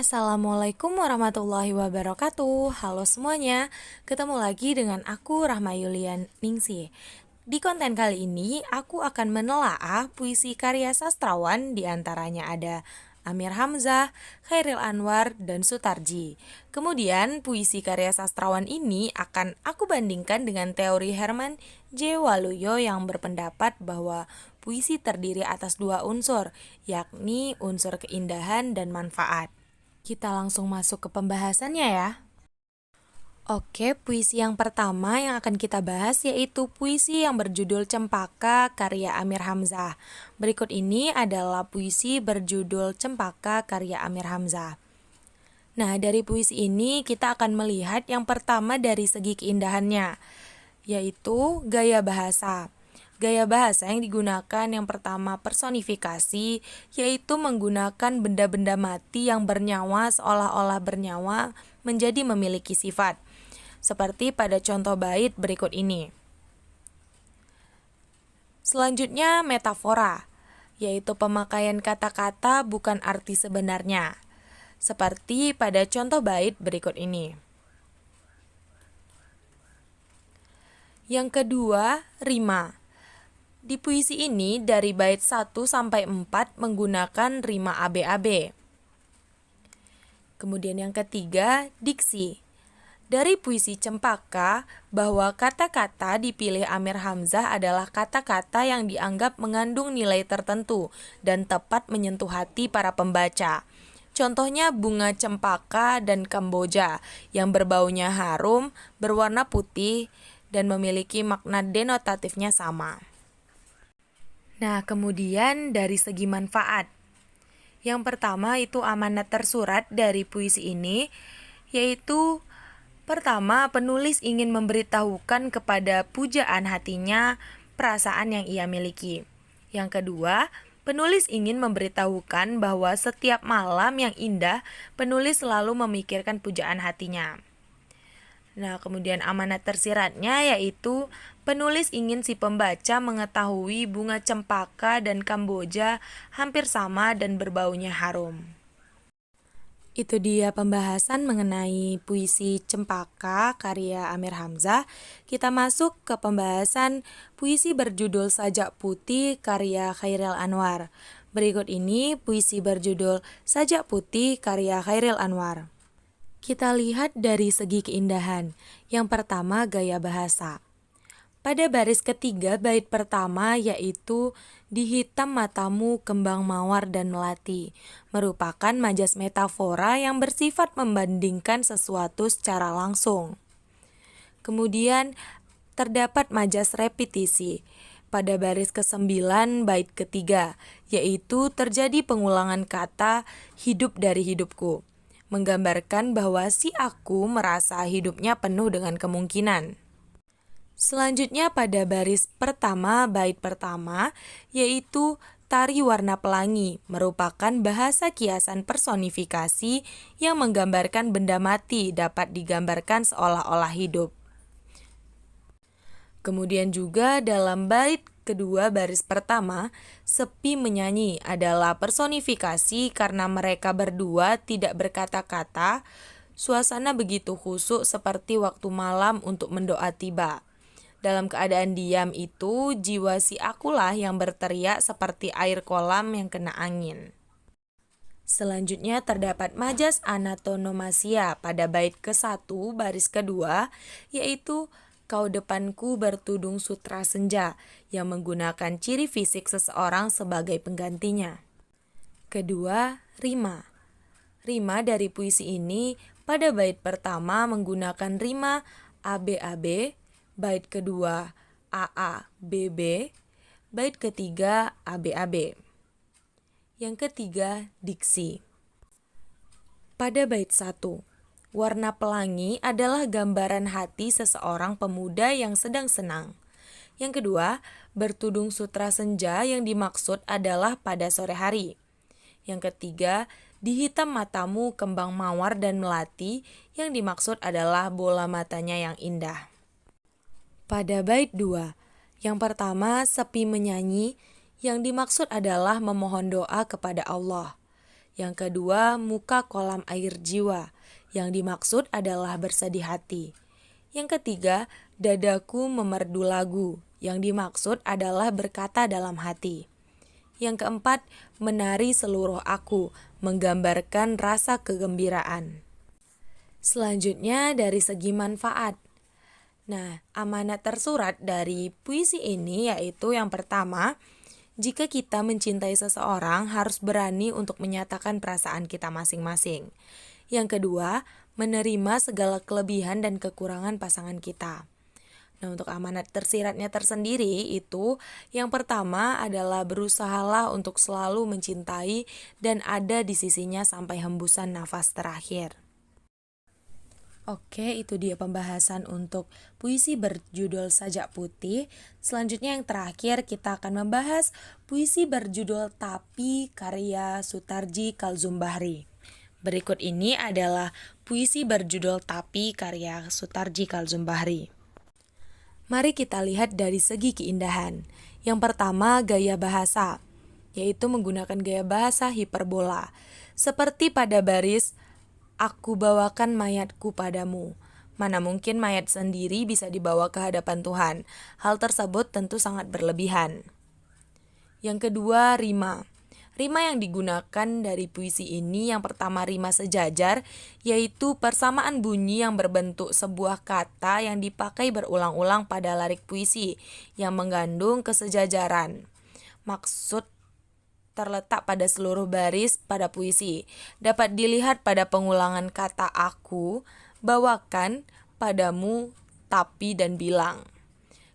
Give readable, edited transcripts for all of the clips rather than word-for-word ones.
Assalamualaikum warahmatullahi wabarakatuh. Halo semuanya, ketemu lagi dengan aku Rahma Yulian Ningsih. Di konten kali ini aku akan menelaah puisi karya sastrawan, diantaranya ada Amir Hamzah, Chairil Anwar, dan Sutarji. Kemudian puisi karya sastrawan ini akan aku bandingkan dengan teori Herman J. Waluyo yang berpendapat bahwa puisi terdiri atas dua unsur, yakni unsur keindahan dan manfaat. Kita langsung masuk ke pembahasannya ya. Oke, puisi yang pertama yang akan kita bahas yaitu puisi yang berjudul Cempaka karya Amir Hamzah. Berikut ini adalah puisi berjudul Cempaka karya Amir Hamzah. Nah, dari puisi ini kita akan melihat yang pertama dari segi keindahannya, yaitu gaya bahasa. Gaya bahasa yang digunakan yang pertama personifikasi, yaitu menggunakan benda-benda mati yang bernyawa seolah-olah bernyawa menjadi memiliki sifat. Seperti pada contoh bait berikut ini. Selanjutnya metafora, yaitu pemakaian kata-kata bukan arti sebenarnya. Seperti pada contoh bait berikut ini. Yang kedua, rima. Di puisi ini dari bait 1 sampai 4 menggunakan rima AB-AB. Kemudian yang ketiga, diksi. Dari puisi Cempaka, bahwa kata-kata dipilih Amir Hamzah adalah kata-kata yang dianggap mengandung nilai tertentu dan tepat menyentuh hati para pembaca. Contohnya bunga cempaka dan kamboja yang berbaunya harum, berwarna putih, dan memiliki makna denotatifnya sama. Nah, kemudian dari segi manfaat. Yang pertama itu amanat tersurat dari puisi ini, yaitu pertama, penulis ingin memberitahukan kepada pujaan hatinya perasaan yang ia miliki. Yang kedua, penulis ingin memberitahukan bahwa setiap malam yang indah, penulis selalu memikirkan pujaan hatinya. Nah, kemudian amanat tersiratnya yaitu penulis ingin si pembaca mengetahui bunga cempaka dan kamboja hampir sama dan berbaunya harum. Itu dia pembahasan mengenai puisi Cempaka karya Amir Hamzah. Kita masuk ke pembahasan puisi berjudul Sajak Putih karya Chairil Anwar. Berikut ini puisi berjudul Sajak Putih karya Chairil Anwar. Kita lihat dari segi keindahan. Yang pertama, gaya bahasa. Pada baris ketiga bait pertama yaitu di hitam matamu kembang mawar dan melati, merupakan majas metafora yang bersifat membandingkan sesuatu secara langsung. Kemudian terdapat majas repetisi pada baris ke-9 bait ketiga, yaitu terjadi pengulangan kata hidup dari hidupku, menggambarkan bahwa si aku merasa hidupnya penuh dengan kemungkinan. Selanjutnya pada baris pertama bait pertama yaitu tari warna pelangi merupakan bahasa kiasan personifikasi yang menggambarkan benda mati dapat digambarkan seolah-olah hidup. Kemudian juga dalam bait kedua baris pertama, sepi menyanyi adalah personifikasi karena mereka berdua tidak berkata-kata, suasana begitu khusyuk seperti waktu malam untuk mendoa tiba. Dalam keadaan diam itu, jiwa si akulah yang berteriak seperti air kolam yang kena angin. Selanjutnya terdapat majas anatonomasia pada bait ke-1 baris kedua, yaitu kau depanku bertudung sutra senja yang menggunakan ciri fisik seseorang sebagai penggantinya. Kedua, rima. Rima dari puisi ini pada bait pertama menggunakan rima AB-AB, bait kedua AA-BB, bait ketiga AB-AB. Yang ketiga, diksi. Pada bait 1, warna pelangi adalah gambaran hati seseorang pemuda yang sedang senang. Yang kedua, bertudung sutra senja yang dimaksud adalah pada sore hari. Yang ketiga, di hitam matamu kembang mawar dan melati yang dimaksud adalah bola matanya yang indah. Pada bait 2, yang pertama sepi menyanyi yang dimaksud adalah memohon doa kepada Allah. Yang kedua, muka kolam air jiwa. Yang dimaksud adalah bersedih hati. Yang ketiga, dadaku memerdu lagu. Yang dimaksud adalah berkata dalam hati. Yang keempat, menari seluruh aku, menggambarkan rasa kegembiraan. Selanjutnya dari segi manfaat. Nah, amanat tersurat dari puisi ini yaitu yang pertama, jika kita mencintai seseorang harus berani untuk menyatakan perasaan kita masing-masing. Yang kedua, menerima segala kelebihan dan kekurangan pasangan kita. Nah, untuk amanat tersiratnya tersendiri itu yang pertama adalah berusahalah untuk selalu mencintai dan ada di sisinya sampai hembusan nafas terakhir. Oke, itu dia pembahasan untuk puisi berjudul Sajak Putih. Selanjutnya yang terakhir kita akan membahas puisi berjudul Tapi karya Sutarji Kalzumbahri. Berikut ini adalah puisi berjudul Tapi karya Sutarji Kalzumbahri. Mari kita lihat dari segi keindahan. Yang pertama, gaya bahasa, yaitu menggunakan gaya bahasa hiperbola. Seperti pada baris, aku bawakan mayatku padamu. Mana mungkin mayat sendiri bisa dibawa ke hadapan Tuhan. Hal tersebut tentu sangat berlebihan. Yang kedua, rima. Rima yang digunakan dari puisi ini yang pertama rima sejajar, yaitu persamaan bunyi yang berbentuk sebuah kata yang dipakai berulang-ulang pada lirik puisi yang mengandung kesejajaran. Maksud terletak pada seluruh baris pada puisi. Dapat dilihat pada pengulangan kata aku, bawakan, padamu, tapi, dan bilang.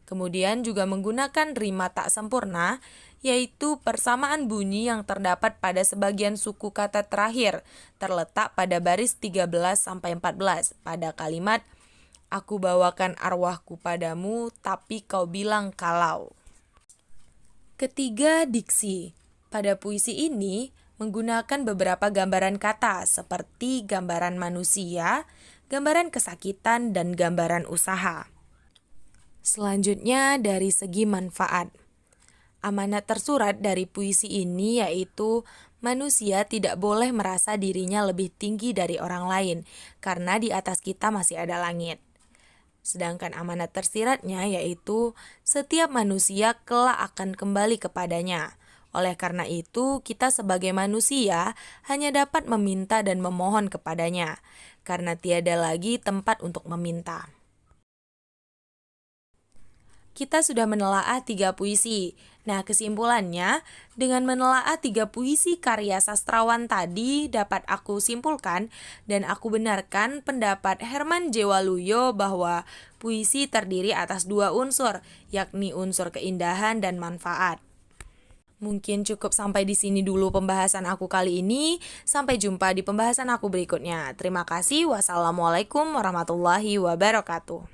Kemudian juga menggunakan rima tak sempurna, yaitu persamaan bunyi yang terdapat pada sebagian suku kata terakhir, terletak pada baris 13-14 pada kalimat aku bawakan arwahku padamu, tapi kau bilang kalau. Ketiga, diksi. Pada puisi ini menggunakan beberapa gambaran kata seperti gambaran manusia, gambaran kesakitan, dan gambaran usaha. Selanjutnya dari segi manfaat. Amanat tersurat dari puisi ini yaitu manusia tidak boleh merasa dirinya lebih tinggi dari orang lain karena di atas kita masih ada langit. Sedangkan amanat tersiratnya yaitu setiap manusia kelak akan kembali kepadanya. Oleh karena itu, kita sebagai manusia hanya dapat meminta dan memohon kepadanya karena tiada lagi tempat untuk meminta. Kita sudah menelaah 3 puisi. Nah, kesimpulannya, dengan menelaah 3 puisi karya sastrawan tadi dapat aku simpulkan dan aku benarkan pendapat Herman J. Waluyo bahwa puisi terdiri atas 2 unsur, yakni unsur keindahan dan manfaat. Mungkin cukup sampai di sini dulu pembahasan aku kali ini. Sampai jumpa di pembahasan aku berikutnya. Terima kasih. Wassalamualaikum warahmatullahi wabarakatuh.